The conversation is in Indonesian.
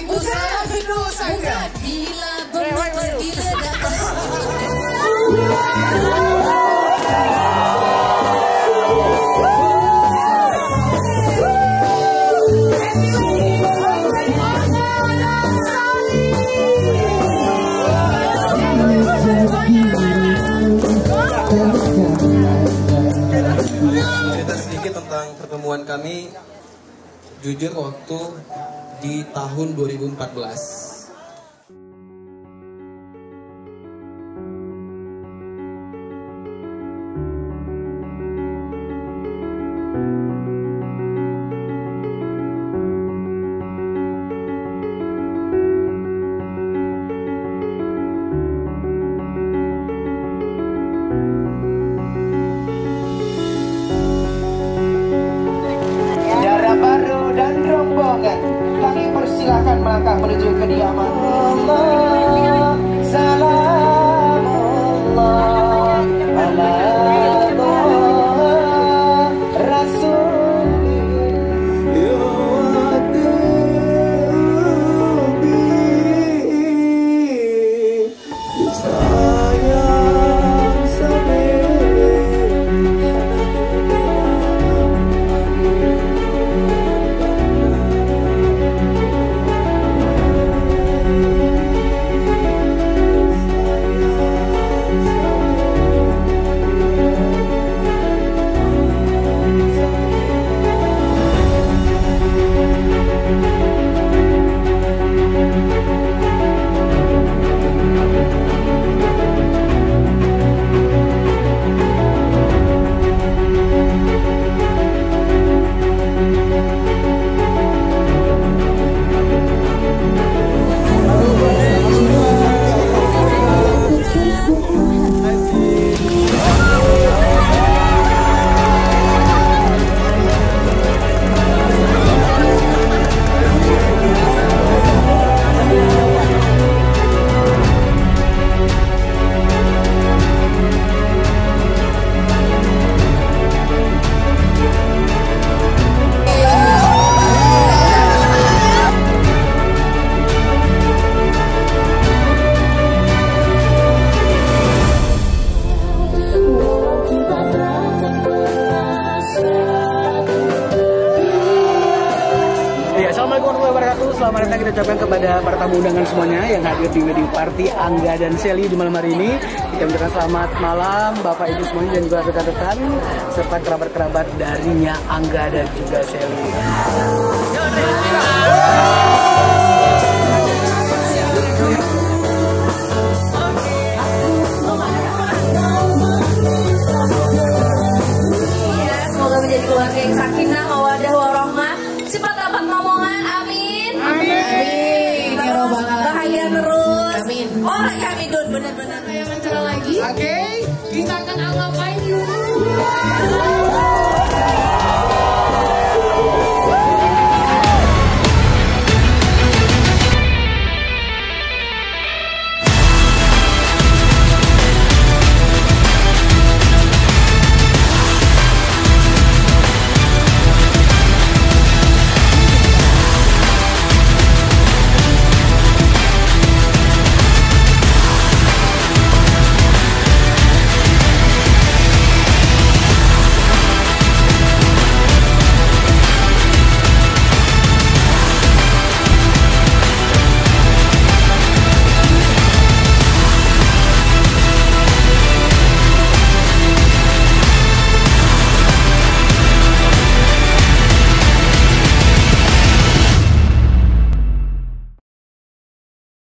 Usaha hidup saja. Bila belum pergi datang. Cerita sedikit tentang pertemuan kami. Jujur waktu di tahun 2014. Kami persilahkan melangkah menuju kediaman Allah. Salamullah ala Rasul Assalamualaikum warahmatullahi wabarakatuh. Selamat datang kita ucapkan kepada para tamu undangan semuanya yang hadir di wedding party Angga dan Shelly di malam hari ini. Kita ucapkan selamat malam Bapak Ibu semuanya dan juga rekan-rekan serta kerabat-kerabat darinya Angga dan juga Shelly. Semoga menjadi keluarga yang sakinah, mawaddah, warahmah. Cepat dapat momongan, amin. Amin. Bahagia terus. Amin. Oh, lagi Hamidun, benar-benar. Kayak mencerah lagi. Oke, kita akan anggap yuk.